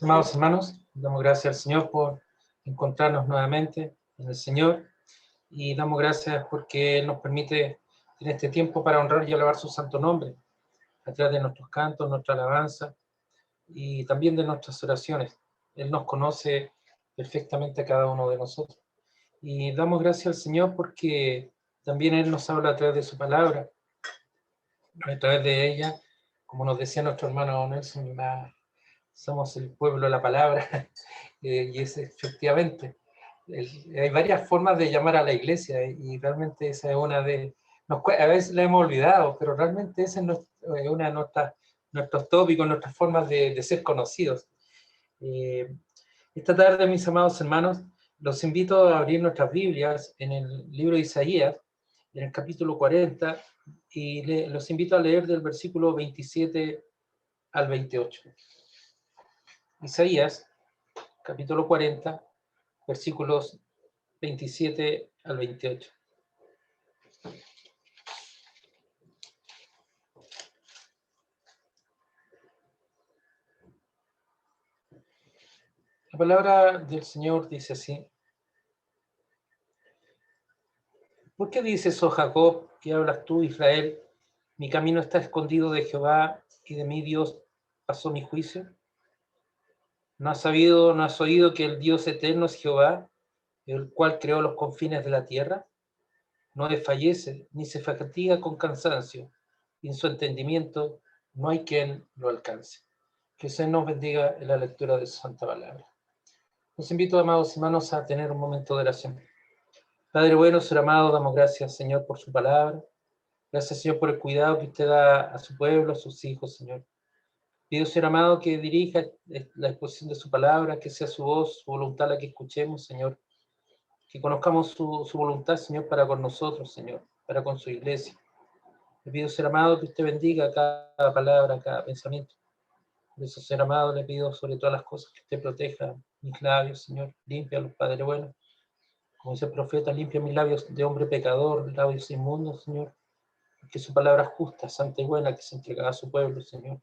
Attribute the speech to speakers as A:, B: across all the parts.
A: Amados hermanos, damos gracias al Señor por encontrarnos nuevamente en el Señor y damos gracias porque Él nos permite en este tiempo para honrar y alabar su santo nombre a través de nuestros cantos, nuestra alabanza y también de nuestras oraciones. Él nos conoce perfectamente a cada uno de nosotros y damos gracias al Señor porque también Él nos habla a través de su palabra, a través de ella, como nos decía nuestro hermano Nelson, somos el pueblo de la palabra. Y es efectivamente, hay varias formas de llamar a la iglesia y realmente esa es una de, a veces la hemos olvidado, pero realmente ese es una de nuestros tópicos, nuestras formas de ser conocidos. Esta tarde, mis amados hermanos, los invito a abrir nuestras Biblias en el libro de Isaías, en el capítulo 40, y los invito a leer del versículo 27 al 28. Isaías, capítulo 40, versículos 27 al 28. La palabra del Señor dice así: ¿por qué dices, oh Jacob, que hablas tú, Israel? Mi camino está escondido de Jehová, y de mi Dios pasó mi juicio. ¿No has sabido, no has oído que el Dios eterno es Jehová, el cual creó los confines de la tierra? No desfallece, ni se fatiga con cansancio, y en su entendimiento no hay quien lo alcance. Que el Señor nos bendiga en la lectura de su santa palabra. Los invito, amados hermanos, a tener un momento de oración. Padre bueno, Señor amado, damos gracias, Señor, por su palabra. Gracias, Señor, por el cuidado que usted da a su pueblo, a sus hijos, Señor. Pido, Señor amado, que dirija la exposición de su palabra, que sea su voz, su voluntad la que escuchemos, Señor. Que conozcamos su voluntad, Señor, para con nosotros, Señor, para con su iglesia. Le pido, Señor amado, que usted bendiga cada palabra, cada pensamiento. Por eso, Señor amado, le pido sobre todas las cosas que usted proteja mis labios, Señor. Límpialos, Padre bueno. Como dice el profeta, limpia mis labios de hombre pecador, labios inmundos, Señor. Porque su palabra es justa, santa y buena, que se entregaba a su pueblo, Señor.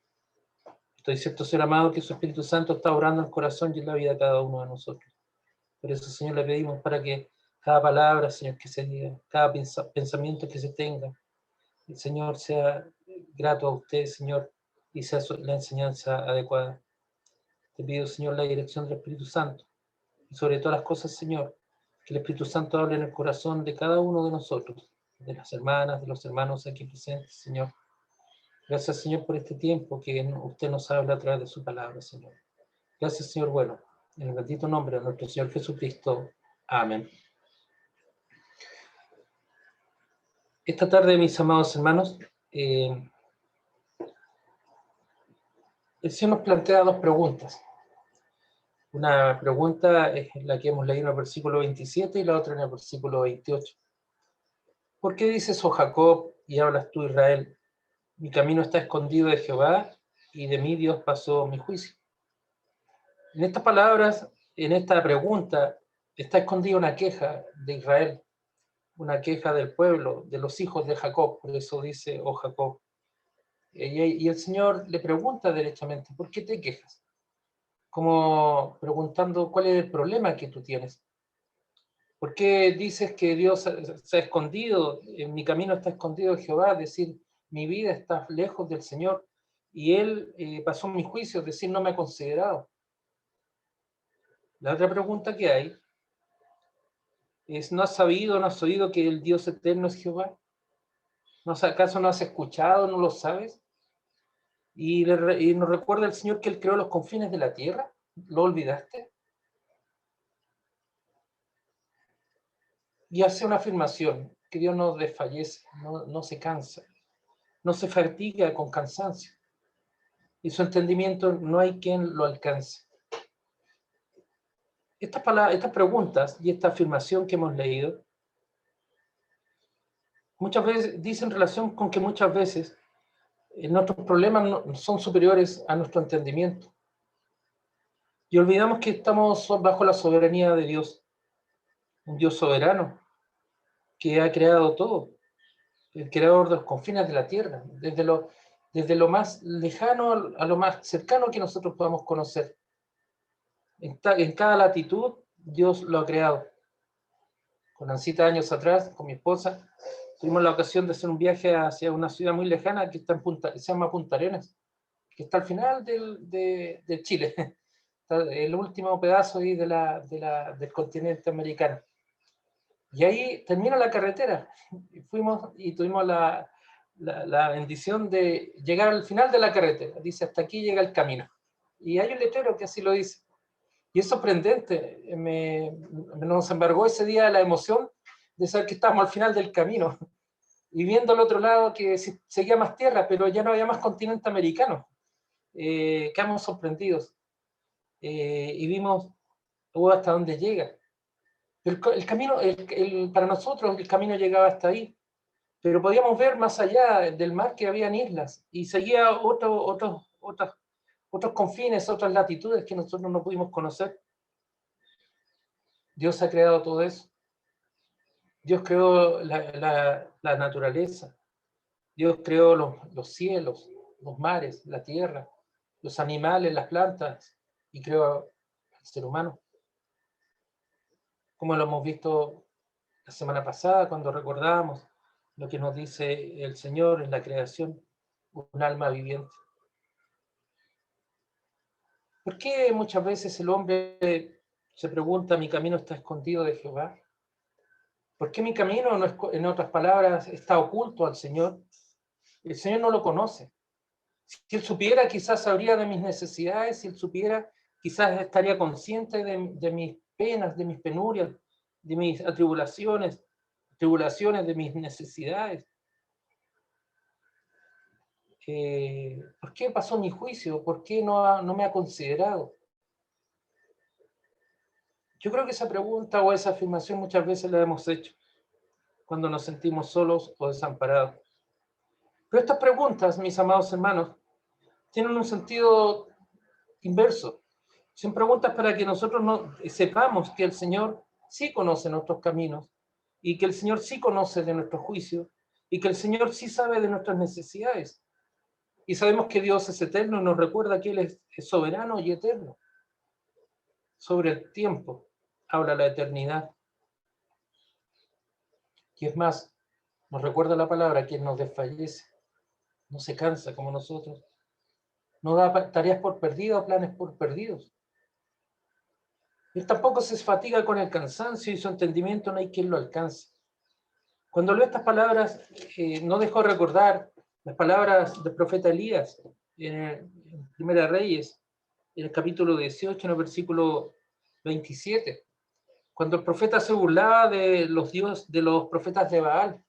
A: Estoy cierto, Señor amado, que su Espíritu Santo está obrando en el corazón y en la vida de cada uno de nosotros. Por eso, Señor, le pedimos para que cada palabra, Señor, que se diga, cada pensamiento que se tenga, el Señor sea grato a usted, Señor, y sea la enseñanza adecuada. Te pido, Señor, la dirección del Espíritu Santo. Y sobre todas las cosas, Señor, que el Espíritu Santo hable en el corazón de cada uno de nosotros, de las hermanas, de los hermanos aquí presentes, Señor. Gracias, Señor, por este tiempo que usted nos habla a través de su palabra, Señor. Gracias, Señor, bueno, en el bendito nombre de nuestro Señor Jesucristo. Amén. Esta tarde, mis amados hermanos, el Señor nos plantea dos preguntas. Una pregunta es la que hemos leído en el versículo 27 y la otra en el versículo 28. ¿Por qué dices, oh Jacob, y hablas tú, Israel? Mi camino está escondido de Jehová, y de mí Dios pasó mi juicio. En estas palabras, en esta pregunta, está escondida una queja de Israel, una queja del pueblo, de los hijos de Jacob. Por eso dice, oh Jacob. Y el Señor le pregunta derechamente, ¿por qué te quejas? Como preguntando, ¿cuál es el problema que tú tienes? ¿Por qué dices que Dios se ha escondido? En mi camino está escondido Jehová, es decir, mi vida está lejos del Señor. Y Él pasó mi juicio, es decir, no me ha considerado. La otra pregunta que hay es, ¿no has sabido, no has oído que el Dios eterno es Jehová? ¿Acaso no has escuchado, no lo sabes? Y nos recuerda el Señor que Él creó los confines de la tierra. ¿Lo olvidaste? Y hace una afirmación, que Dios no desfallece, no se cansa, no se fatiga con cansancio. Y su entendimiento no hay quien lo alcance. Estas preguntas y esta afirmación que hemos leído muchas veces dicen relación con que muchas veces nuestros problemas no, son superiores a nuestro entendimiento. Y olvidamos que estamos bajo la soberanía de Dios, un Dios soberano que ha creado todo, el creador de los confines de la tierra, desde lo más lejano a lo más cercano que nosotros podamos conocer. En cada latitud, Dios lo ha creado. Con Ancita, años atrás, con mi esposa, tuvimos la ocasión de hacer un viaje hacia una ciudad muy lejana que está en se llama Punta Arenas, que está al final de Chile. Está el último pedazo ahí del continente americano. Y ahí termina la carretera. Fuimos y tuvimos la bendición de llegar al final de la carretera. Dice, hasta aquí llega el camino. Y hay un letrero que así lo dice. Y es sorprendente. Nos embargó ese día la emoción de saber que estábamos al final del camino. Y viendo al otro lado que seguía más tierra, pero ya no había más continente americano. Quedamos sorprendidos. Y vimos hasta dónde llega. El camino, para nosotros el camino llegaba hasta ahí, pero podíamos ver más allá del mar que habían islas y seguía otros confines, otras latitudes que nosotros no pudimos conocer. Dios ha creado todo eso. Dios creó la naturaleza. Dios creó los cielos, los mares, la tierra, los animales, las plantas, y creó al ser humano. Como lo hemos visto la semana pasada, cuando recordamos lo que nos dice el Señor en la creación, un alma viviente. ¿Por qué muchas veces el hombre se pregunta, mi camino está escondido de Jehová? ¿Por qué mi camino, no es, en otras palabras, está oculto al Señor? El Señor no lo conoce. Si Él supiera, quizás sabría de mis necesidades. Si Él supiera, quizás estaría consciente de mis penas, de mis penurias, de mis tribulaciones, de mis necesidades. ¿Por qué pasó mi juicio? ¿Por qué no me ha considerado? Yo creo que esa pregunta o esa afirmación muchas veces la hemos hecho cuando nos sentimos solos o desamparados. Pero estas preguntas, mis amados hermanos, tienen un sentido inverso. Son preguntas para que nosotros sepamos que el Señor sí conoce nuestros caminos y que el Señor sí conoce de nuestro juicio y que el Señor sí sabe de nuestras necesidades. Y sabemos que Dios es eterno y nos recuerda que Él es soberano y eterno. Sobre el tiempo habla la eternidad. Y es más, nos recuerda la palabra, quien nos desfallece, no se cansa como nosotros, no da tareas por perdidas o planes por perdidos. Él tampoco se fatiga con el cansancio y su entendimiento no hay quien lo alcance. Cuando leo estas palabras, no dejo de recordar las palabras del profeta Elías en Primera Reyes, en el capítulo 18, en el versículo 27, cuando el profeta se burlaba de los profetas de Baal.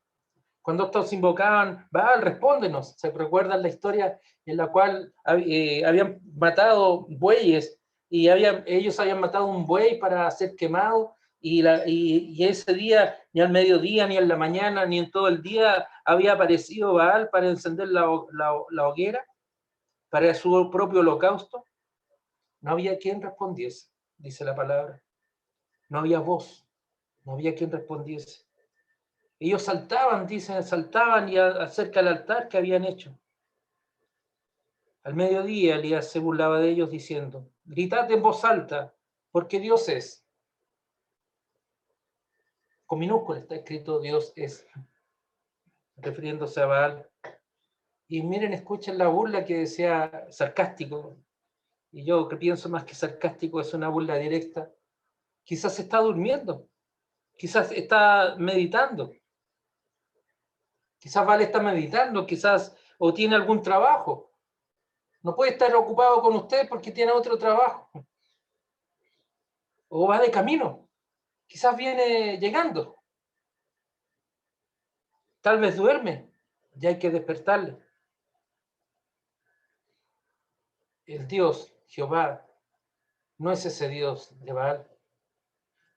A: Cuando estos invocaban, Baal, respóndenos. ¿Se recuerdan la historia en la cual habían matado bueyes y ellos habían matado un buey para ser quemado y ese día, ni al mediodía, ni en la mañana, ni en todo el día, había aparecido Baal para encender la hoguera, para su propio holocausto? No había quien respondiese, dice la palabra. No había voz, no había quien respondiese. Ellos saltaban y acerca del altar que habían hecho. Al mediodía Elías se burlaba de ellos diciendo, gritad en voz alta, porque Dios es. Con minúscula está escrito Dios es, refiriéndose a Baal. Y miren, escuchen la burla que decía sarcástico. Y yo que pienso más que sarcástico es una burla directa. Quizás está durmiendo, quizás está meditando. Quizás Baal está meditando, quizás o tiene algún trabajo. No puede estar ocupado con usted porque tiene otro trabajo. O va de camino. Quizás viene llegando. Tal vez duerme. Ya hay que despertarle. El Dios, Jehová, no es ese Dios de Baal.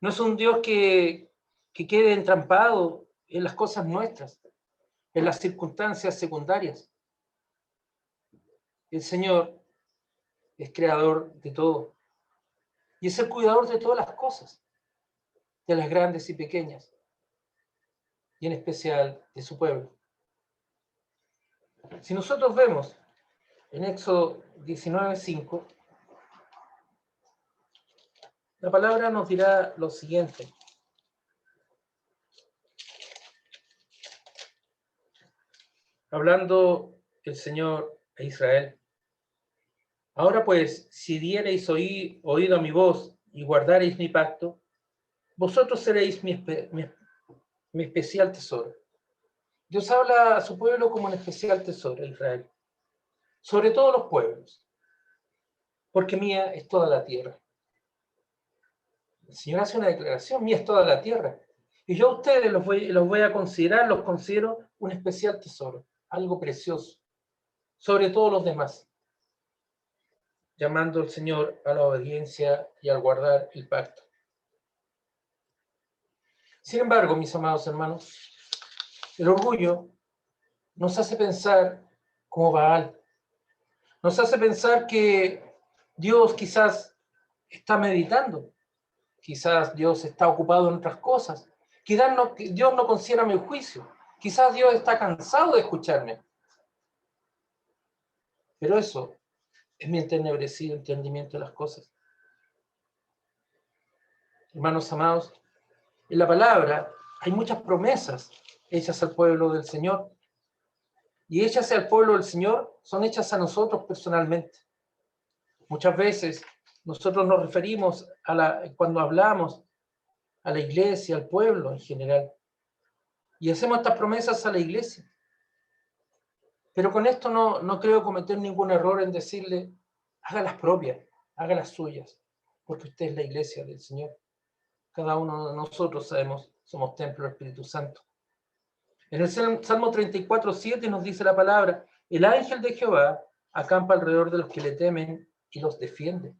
A: No es un Dios que quede entrampado en las cosas nuestras, en las circunstancias secundarias. El Señor es creador de todo. Y es el cuidador de todas las cosas, de las grandes y pequeñas, y en especial de su pueblo. Si nosotros vemos en Éxodo 19:5, La palabra nos dirá lo siguiente. Hablando el Señor a Israel. Ahora pues, si diereis oído a mi voz y guardareis mi pacto, vosotros seréis mi especial tesoro. Dios habla a su pueblo como un especial tesoro, Israel, sobre todos los pueblos, porque mía es toda la tierra. El Señor hace una declaración, mía es toda la tierra. Y yo a ustedes los voy a considerar, los considero un especial tesoro, algo precioso, sobre todos los demás, llamando al Señor a la obediencia y al guardar el pacto. Sin embargo, mis amados hermanos, el orgullo nos hace pensar como Baal. Nos hace pensar que Dios quizás está meditando, quizás Dios está ocupado en otras cosas, quizás Dios no considera mi juicio, quizás Dios está cansado de escucharme. Pero eso es mi entenebrecido entendimiento de las cosas. Hermanos amados, en la palabra hay muchas promesas hechas al pueblo del Señor. Y hechas al pueblo del Señor son hechas a nosotros personalmente. Muchas veces nosotros nos referimos cuando hablamos a la iglesia, al pueblo en general. Y hacemos estas promesas a la iglesia. Pero con esto no creo cometer ningún error en decirle, haga las propias, haga las suyas, porque usted es la iglesia del Señor. Cada uno de nosotros somos templo del Espíritu Santo. En el Salmo 34:7 nos dice la palabra, el ángel de Jehová acampa alrededor de los que le temen y los defiende.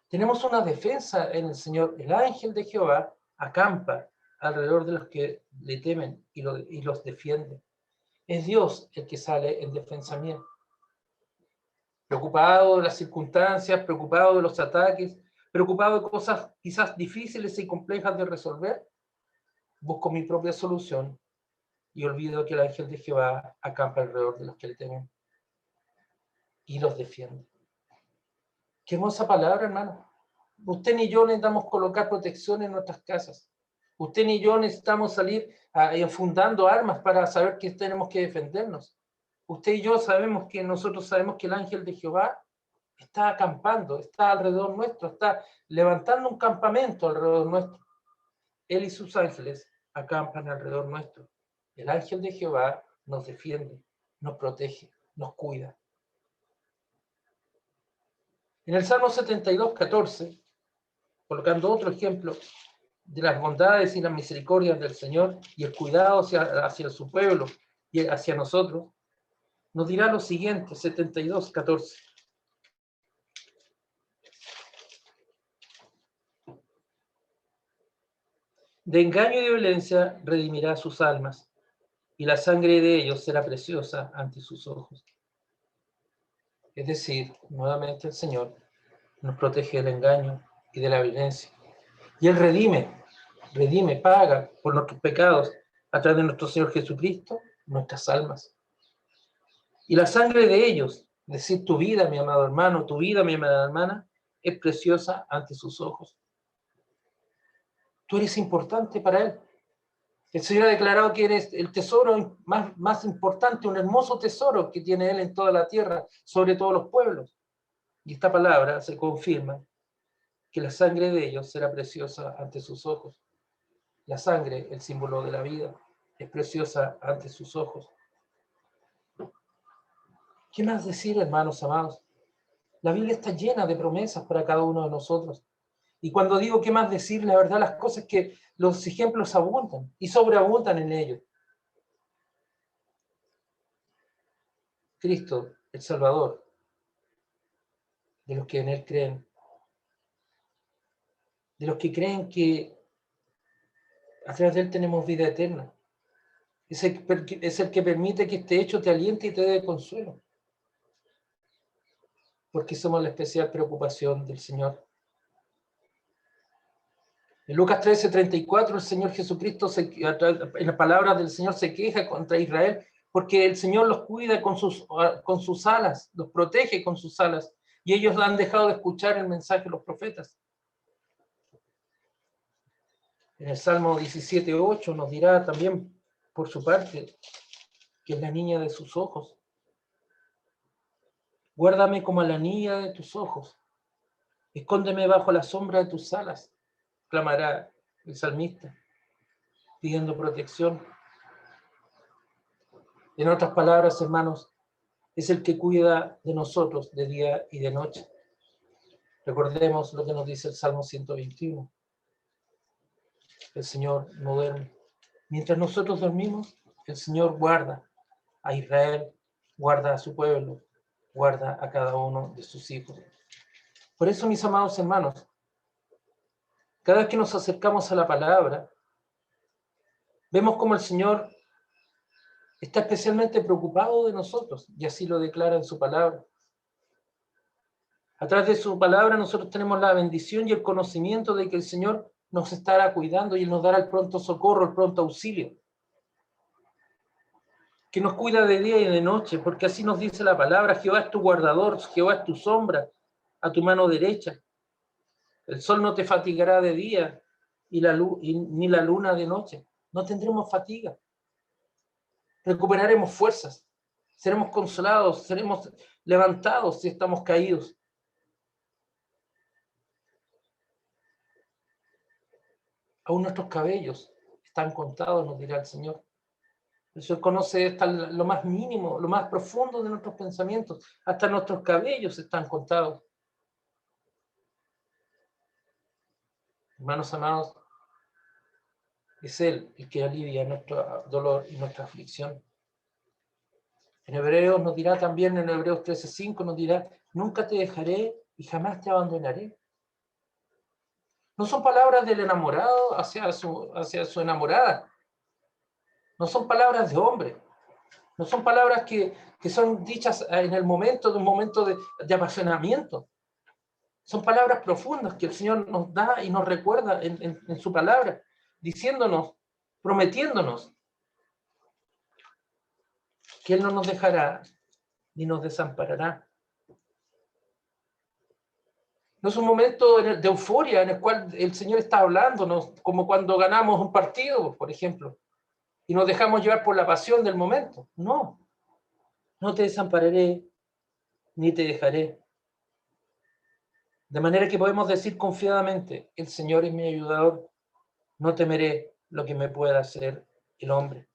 A: Tenemos una defensa en el Señor. El ángel de Jehová acampa alrededor de los que le temen y los defiende. Es Dios el que sale en defensa mía. Preocupado de las circunstancias, preocupado de los ataques, preocupado de cosas quizás difíciles y complejas de resolver, busco mi propia solución y olvido que el ángel de Jehová acampa alrededor de los que le temen y los defiende. Qué hermosa palabra, hermano. Usted ni yo necesitamos colocar protección en nuestras casas. Usted ni yo necesitamos salir enfundando armas para saber que tenemos que defendernos. Usted y yo nosotros sabemos que el ángel de Jehová está acampando, está alrededor nuestro, está levantando un campamento alrededor nuestro. Él y sus ángeles acampan alrededor nuestro. El ángel de Jehová nos defiende, nos protege, nos cuida. En el Salmo 72:14, colocando otro ejemplo de las bondades y las misericordias del Señor y el cuidado hacia su pueblo y hacia nosotros, nos dirá lo siguiente, 72:14. De engaño y de violencia redimirá sus almas, y la sangre de ellos será preciosa ante sus ojos. Es decir, nuevamente el Señor nos protege del engaño y de la violencia. Y Él redime, paga por nuestros pecados a través de nuestro Señor Jesucristo, nuestras almas. Y la sangre de ellos, es decir, tu vida, mi amado hermano, tu vida, mi amada hermana, es preciosa ante sus ojos. Tú eres importante para Él. El Señor ha declarado que eres el tesoro más importante, un hermoso tesoro que tiene Él en toda la tierra, sobre todos los pueblos. Y esta palabra se confirma que la sangre de ellos será preciosa ante sus ojos. La sangre, el símbolo de la vida, es preciosa ante sus ojos. ¿Qué más decir, hermanos amados? La Biblia está llena de promesas para cada uno de nosotros. Y cuando digo qué más decir, la verdad, las cosas es que los ejemplos abundan y sobreabundan en ellos. Cristo, el Salvador, de los que en Él creen, de los que creen que a través de Él tenemos vida eterna. Es el que permite que este hecho te aliente y te dé consuelo. Porque somos la especial preocupación del Señor. En Lucas 13:34, el Señor Jesucristo, en las palabras del Señor, se queja contra Israel porque el Señor los cuida con sus alas, los protege con sus alas, y ellos han dejado de escuchar el mensaje de los profetas. En el Salmo 17:8 nos dirá también, por su parte, que es la niña de sus ojos. Guárdame como a la niña de tus ojos. Escóndeme bajo la sombra de tus alas, clamará el salmista, pidiendo protección. En otras palabras, hermanos, es el que cuida de nosotros de día y de noche. Recordemos lo que nos dice el Salmo 121. El Señor no duerme. Mientras nosotros dormimos, el Señor guarda a Israel, guarda a su pueblo, guarda a cada uno de sus hijos. Por eso, mis amados hermanos, cada vez que nos acercamos a la palabra, vemos como el Señor está especialmente preocupado de nosotros, y así lo declara en su palabra. A través de su palabra nosotros tenemos la bendición y el conocimiento de que el Señor nos estará cuidando y Él nos dará el pronto socorro, el pronto auxilio. Que nos cuida de día y de noche, porque así nos dice la palabra: Jehová es tu guardador, Jehová es tu sombra a tu mano derecha. El sol no te fatigará de día ni la luna de noche. No tendremos fatiga. Recuperaremos fuerzas. Seremos consolados, seremos levantados si estamos caídos. Aún nuestros cabellos están contados, nos dirá el Señor. El Señor conoce hasta lo más mínimo, lo más profundo de nuestros pensamientos. Hasta nuestros cabellos están contados. Hermanos amados, es Él el que alivia nuestro dolor y nuestra aflicción. En Hebreos nos dirá también, en Hebreos 13:5 nos dirá: nunca te dejaré y jamás te abandonaré. No son palabras del enamorado hacia su enamorada. No son palabras de hombre. No son palabras que son dichas en el momento de un momento de apasionamiento. Son palabras profundas que el Señor nos da y nos recuerda en su palabra, diciéndonos, prometiéndonos que Él no nos dejará ni nos desamparará. No es un momento de euforia en el cual el Señor está hablándonos, como cuando ganamos un partido, por ejemplo, y nos dejamos llevar por la pasión del momento. No, no te desampararé ni te dejaré. De manera que podemos decir confiadamente: el Señor es mi ayudador, no temeré lo que me pueda hacer el hombre.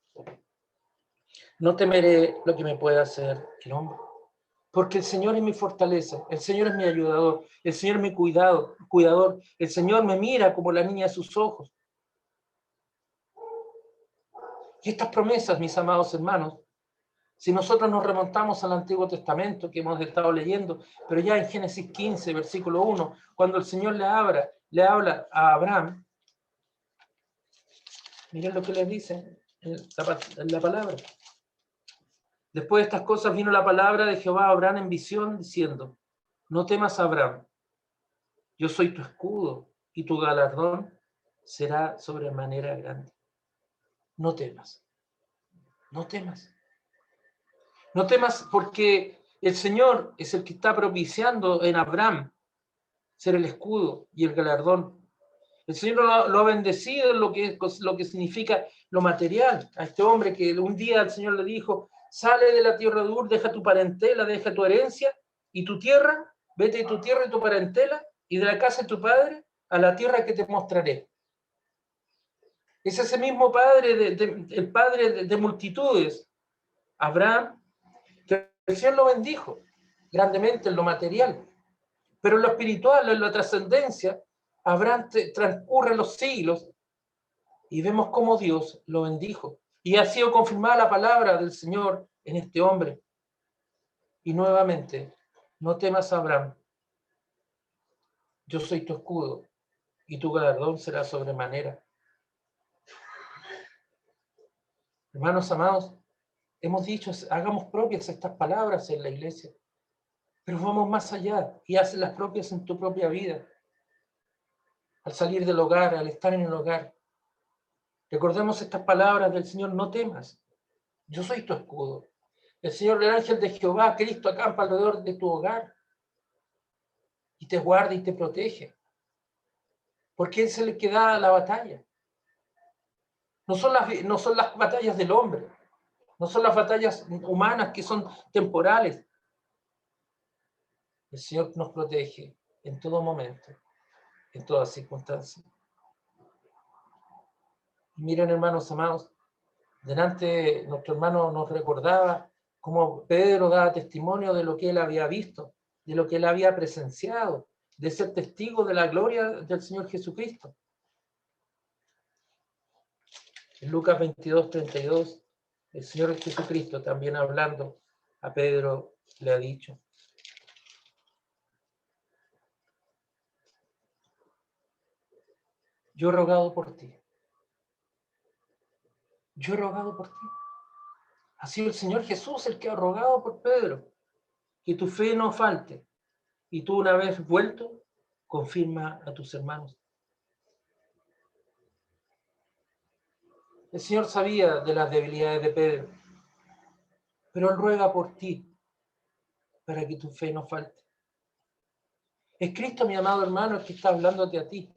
A: No temeré lo que me pueda hacer el hombre. Porque el Señor es mi fortaleza, el Señor es mi ayudador, el Señor es mi cuidador, el Señor me mira como la niña de sus ojos. Y estas promesas, mis amados hermanos, si nosotros nos remontamos al Antiguo Testamento que hemos estado leyendo, pero ya en Génesis 15, versículo 1, cuando el Señor le habla a Abraham, miren lo que les dice en la palabra. Después de estas cosas vino la palabra de Jehová a Abraham en visión, diciendo: no temas, Abraham, yo soy tu escudo, y tu galardón será sobremanera grande. No temas, no temas. No temas, porque el Señor es el que está propiciando en Abraham ser el escudo y el galardón. El Señor lo ha bendecido en lo que significa lo material. A este hombre que un día el Señor le dijo: sale de la tierra de Ur, deja tu parentela, deja tu herencia y tu tierra, vete de tu tierra y tu parentela y de la casa de tu padre a la tierra que te mostraré. Es ese mismo padre, el padre de multitudes, Abraham, que el Señor lo bendijo grandemente en lo material, pero en lo espiritual, en la trascendencia, Abraham transcurre los siglos y vemos cómo Dios lo bendijo. Y ha sido confirmada la palabra del Señor en este hombre. Y nuevamente, no temas, Abraham, yo soy tu escudo y tu galardón será sobremanera. Hermanos amados, hemos dicho, hagamos propias estas palabras en la iglesia, pero vamos más allá y hazlas propias en tu propia vida. Al salir del hogar, al estar en el hogar, recordemos estas palabras del Señor: no temas, yo soy tu escudo. El Señor, el ángel de Jehová, Cristo, acampa alrededor de tu hogar y te guarda y te protege, porque Él es el que da la batalla. No son las batallas del hombre, no son las batallas humanas que son temporales. El Señor nos protege en todo momento, en todas circunstancias. Y miren, hermanos amados, delante nuestro hermano nos recordaba cómo Pedro daba testimonio de lo que él había visto, de lo que él había presenciado, de ser testigo de la gloria del Señor Jesucristo. En Lucas 22:32, el Señor Jesucristo, también hablando a Pedro, le ha dicho: yo he rogado por ti. Yo he rogado por ti. Ha sido el Señor Jesús el que ha rogado por Pedro, que tu fe no falte. Y tú, una vez vuelto, confirma a tus hermanos. El Señor sabía de las debilidades de Pedro, pero Él ruega por ti, para que tu fe no falte. Es Cristo, mi amado hermano, el que está hablándote a ti.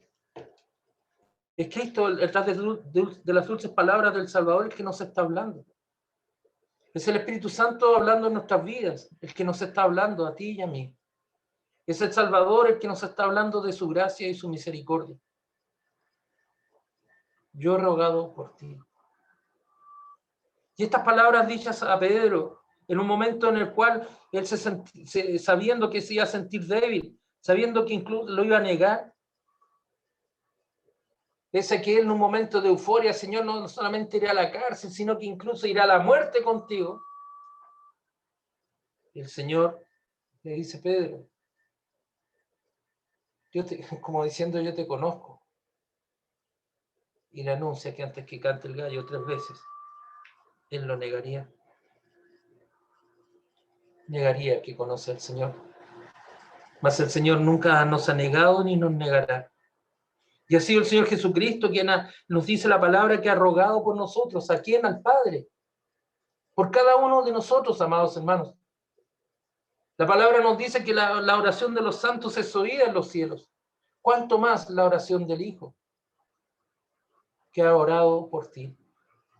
A: Es Cristo, detrás de las dulces palabras del Salvador, el que nos está hablando. Es el Espíritu Santo hablando en nuestras vidas, el que nos está hablando a ti y a mí. Es el Salvador el que nos está hablando de su gracia y su misericordia. Yo he rogado por ti. Y estas palabras dichas a Pedro, en un momento en el cual él sabiendo que se iba a sentir débil, sabiendo que incluso lo iba a negar, ese que él en un momento de euforia, Señor, no solamente irá a la cárcel, sino que incluso irá a la muerte contigo. Y el Señor le dice: Pedro, como diciendo, yo te conozco. Y le anuncia que antes que cante el gallo 3 veces, él lo negaría. Negaría que conoce al Señor. Mas el Señor nunca nos ha negado ni nos negará. Y ha sido el Señor Jesucristo quien nos dice la palabra, que ha rogado por nosotros. ¿A quién? Al Padre. Por cada uno de nosotros, amados hermanos. La palabra nos dice que la oración de los santos es oída en los cielos. ¿Cuánto más la oración del Hijo, que ha orado por ti,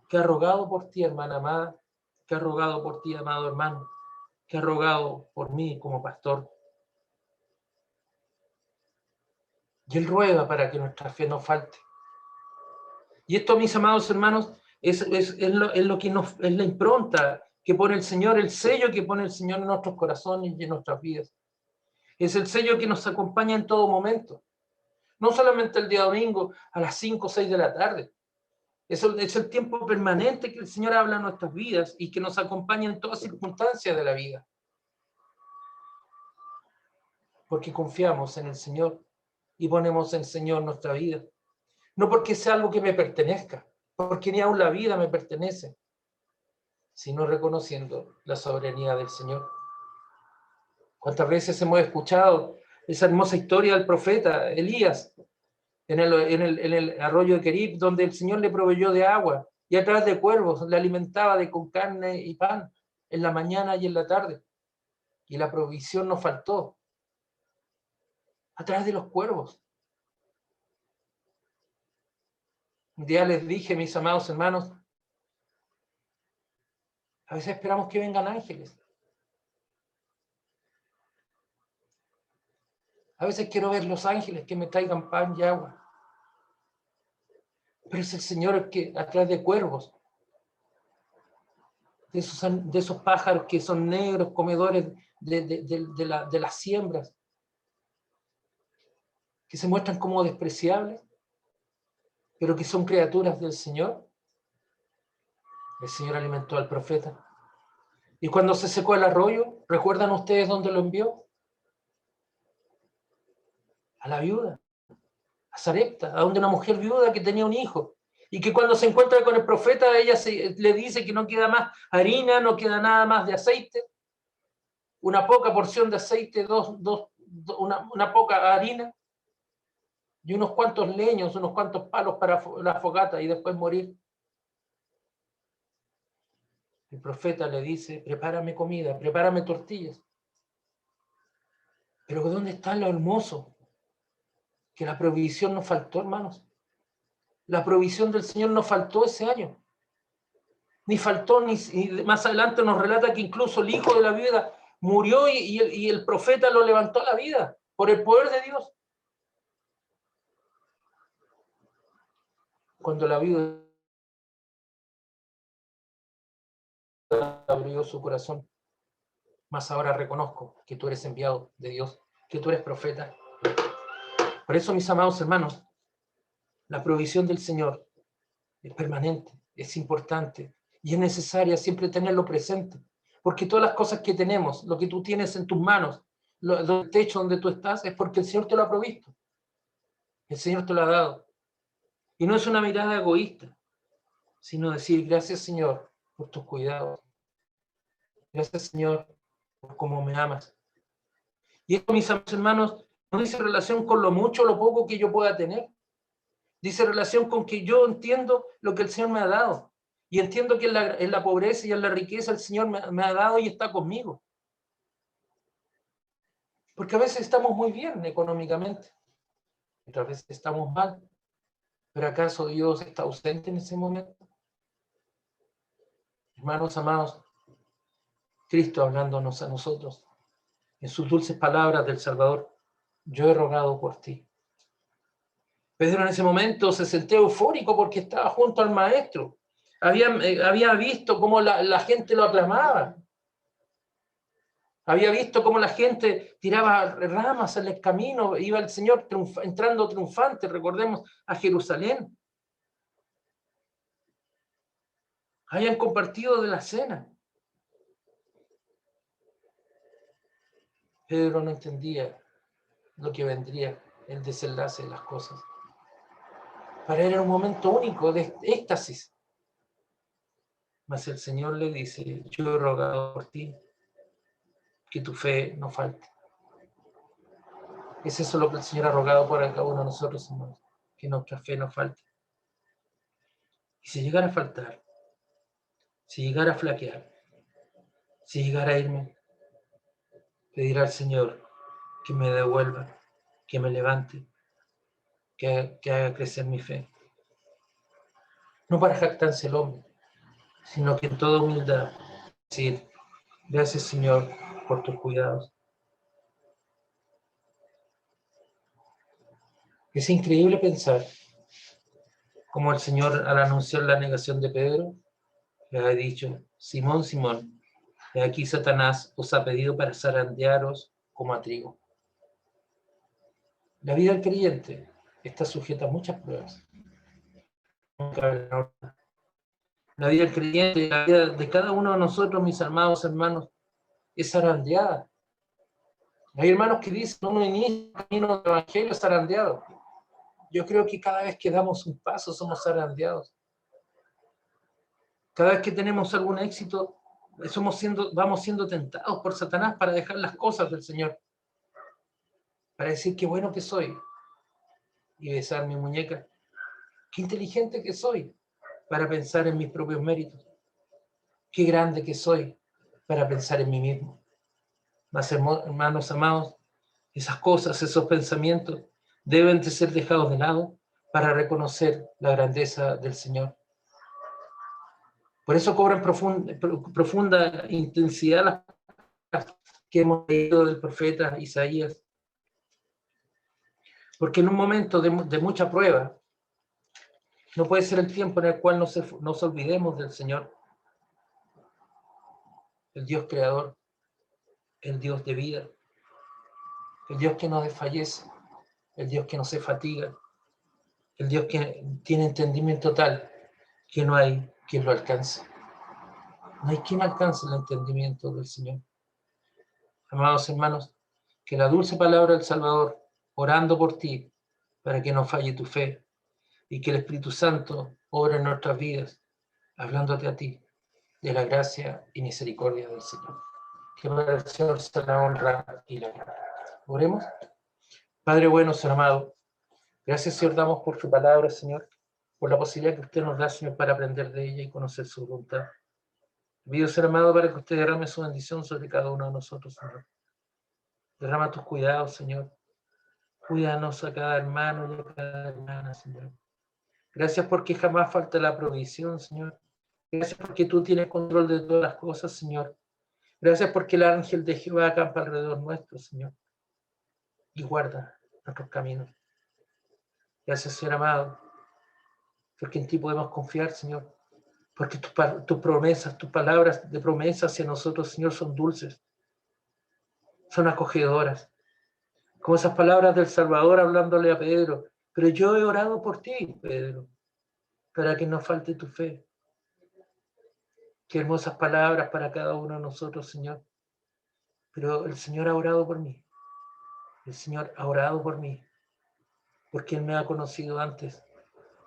A: que ha rogado por ti, hermana amada, que ha rogado por ti, amado hermano, que ha rogado por mí como pastor? Y Él ruega para que nuestra fe no falte. Y esto, mis amados hermanos, es lo que es la impronta que pone el Señor, el sello que pone el Señor en nuestros corazones y en nuestras vidas. Es el sello que nos acompaña en todo momento. No solamente el día domingo a las 5 o 6 de la tarde. Es el tiempo permanente que el Señor habla en nuestras vidas y que nos acompaña en todas circunstancias de la vida. Porque confiamos en el Señor y ponemos en el Señor nuestra vida. No porque sea algo que me pertenezca, porque ni aún la vida me pertenece, sino reconociendo la soberanía del Señor. ¿Cuántas veces hemos escuchado esa hermosa historia del profeta Elías en el arroyo de Querib, donde el Señor le proveyó de agua y a través de cuervos le alimentaba con carne y pan en la mañana y en la tarde? Y la provisión no faltó a través de los cuervos. Un día les dije, mis amados hermanos, a veces esperamos que vengan ángeles. A veces quiero ver los ángeles que me traigan pan y agua. Pero es el Señor el que, a través de cuervos, de esos pájaros que son negros, comedores de las siembras, que se muestran como despreciables, pero que son criaturas del Señor. El Señor alimentó al profeta. Y cuando se secó el arroyo, ¿recuerdan ustedes dónde lo envió? A la viuda, a Sarepta, a donde una mujer viuda que tenía un hijo. Y que cuando se encuentra con el profeta, ella le dice que no queda más harina, no queda nada más de aceite, una poca porción de aceite, una poca harina, y unos cuantos leños, unos cuantos palos para la fogata, y después morir. El profeta le dice: prepárame comida, prepárame tortillas. Pero ¿dónde está lo hermoso? Que la provisión no faltó, hermanos. La provisión del Señor no faltó ese año. Ni faltó, ni más adelante nos relata que incluso el hijo de la viuda murió y el profeta lo levantó a la vida por el poder de Dios. Cuando la viuda abrió su corazón, más ahora reconozco que tú eres enviado de Dios, que tú eres profeta. Por eso, mis amados hermanos, la provisión del Señor es permanente, es importante y es necesaria siempre tenerlo presente, porque todas las cosas que tenemos, lo que tú tienes en tus manos, el techo donde tú estás, es porque el Señor te lo ha provisto, el Señor te lo ha dado. Y no es una mirada egoísta, sino decir, gracias Señor por tus cuidados, gracias Señor por cómo me amas. Y esto, mis hermanos, no dice relación con lo mucho o lo poco que yo pueda tener, dice relación con que yo entiendo lo que el Señor me ha dado. Y entiendo que en la pobreza y en la riqueza el Señor me ha dado y está conmigo. Porque a veces estamos muy bien económicamente, otras veces estamos mal. ¿Pero acaso Dios está ausente en ese momento? Hermanos amados, Cristo hablándonos a nosotros, en sus dulces palabras del Salvador, yo he rogado por ti. Pedro en ese momento se sentía eufórico porque estaba junto al Maestro. Había visto cómo la gente lo aclamaba. Había visto cómo la gente tiraba ramas en el camino, iba el Señor entrando triunfante, recordemos, a Jerusalén. Habían compartido de la cena. Pedro no entendía lo que vendría, el desenlace de las cosas. Para él era un momento único de éxtasis. Mas el Señor le dice, yo he rogado por ti, que tu fe no falte. Es eso lo que el Señor ha rogado por cada uno de nosotros, hermanos, que nuestra fe no falte. Y si llegara a faltar, si llegara a flaquear, si llegara a irme, pedir al Señor que me devuelva, que me levante, que haga crecer mi fe. No para jactarse el hombre, sino que en toda humildad decir, gracias Señor por tus cuidados. Es increíble pensar cómo el Señor, al anunciar la negación de Pedro, le ha dicho, Simón, Simón, he aquí Satanás os ha pedido para zarandearos como a trigo. La vida del creyente está sujeta a muchas pruebas. La vida del creyente, la vida de cada uno de nosotros, mis amados hermanos, es zarandeada. Hay hermanos que dicen, no inicia el camino del evangelio zarandeado. Yo creo que cada vez que damos un paso somos zarandeados. Cada vez que tenemos algún éxito, vamos siendo tentados por Satanás para dejar las cosas del Señor. Para decir qué bueno que soy y besar mi muñeca. Qué inteligente que soy para pensar en mis propios méritos. Qué grande que soy para pensar en mí mismo. Mas, hermanos amados, esas cosas, esos pensamientos deben de ser dejados de lado para reconocer la grandeza del Señor. Por eso cobran profunda intensidad las que hemos leído del profeta Isaías. Porque en un momento de mucha prueba, no puede ser el tiempo en el cual nos olvidemos del Señor, el Dios creador, el Dios de vida, el Dios que no desfallece, el Dios que no se fatiga, el Dios que tiene entendimiento tal que no hay quien lo alcance. No hay quien alcance el entendimiento del Señor. Amados hermanos, que la dulce palabra del Salvador, orando por ti, para que no falle tu fe, y que el Espíritu Santo obra en nuestras vidas, hablándote a ti, de la gracia y misericordia del Señor. Que para el Señor sea la honra y la gloria. Oremos. Padre bueno, Señor amado, gracias, Señor, damos por tu palabra, Señor, por la posibilidad que usted nos da, Señor, para aprender de ella y conocer su voluntad. Pido, Señor amado, para que usted derrame su bendición sobre cada uno de nosotros, Señor. Derrama tus cuidados, Señor. Cuídanos a cada hermano y a cada hermana, Señor. Gracias porque jamás falta la provisión, Señor. Gracias porque tú tienes control de todas las cosas, Señor. Gracias porque el ángel de Jehová acampa alrededor nuestro, Señor, y guarda nuestros caminos. Gracias, Señor amado, porque en ti podemos confiar, Señor. Porque tus promesas, tus palabras de promesa hacia nosotros, Señor, son dulces, son acogedoras. Como esas palabras del Salvador hablándole a Pedro. Pero yo he orado por ti, Pedro, para que no falte tu fe. Qué hermosas palabras para cada uno de nosotros, Señor. Pero el Señor ha orado por mí. El Señor ha orado por mí. Porque Él me ha conocido antes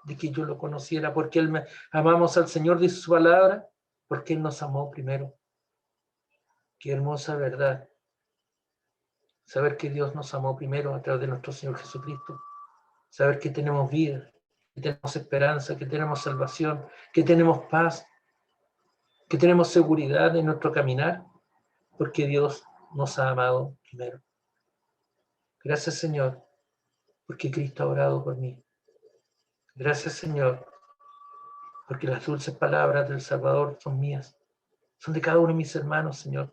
A: de que yo lo conociera. Porque amamos al Señor, dice su palabra. Porque Él nos amó primero. Qué hermosa verdad. Saber que Dios nos amó primero a través de nuestro Señor Jesucristo. Saber que tenemos vida, que tenemos esperanza, que tenemos salvación, que tenemos paz, que tenemos seguridad en nuestro caminar, porque Dios nos ha amado primero. Gracias, Señor, porque Cristo ha orado por mí. Gracias, Señor, porque las dulces palabras del Salvador son mías, son de cada uno de mis hermanos, Señor.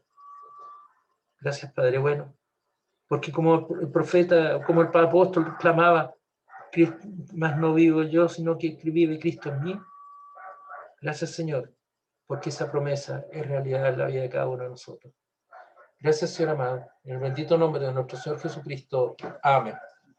A: Gracias, Padre bueno, porque como el profeta, como el apóstol clamaba, más no vivo yo, sino que vive Cristo en mí. Gracias, Señor, porque esa promesa es realidad en la vida de cada uno de nosotros. Gracias, Señor amado, en el bendito nombre de nuestro Señor Jesucristo. Amén.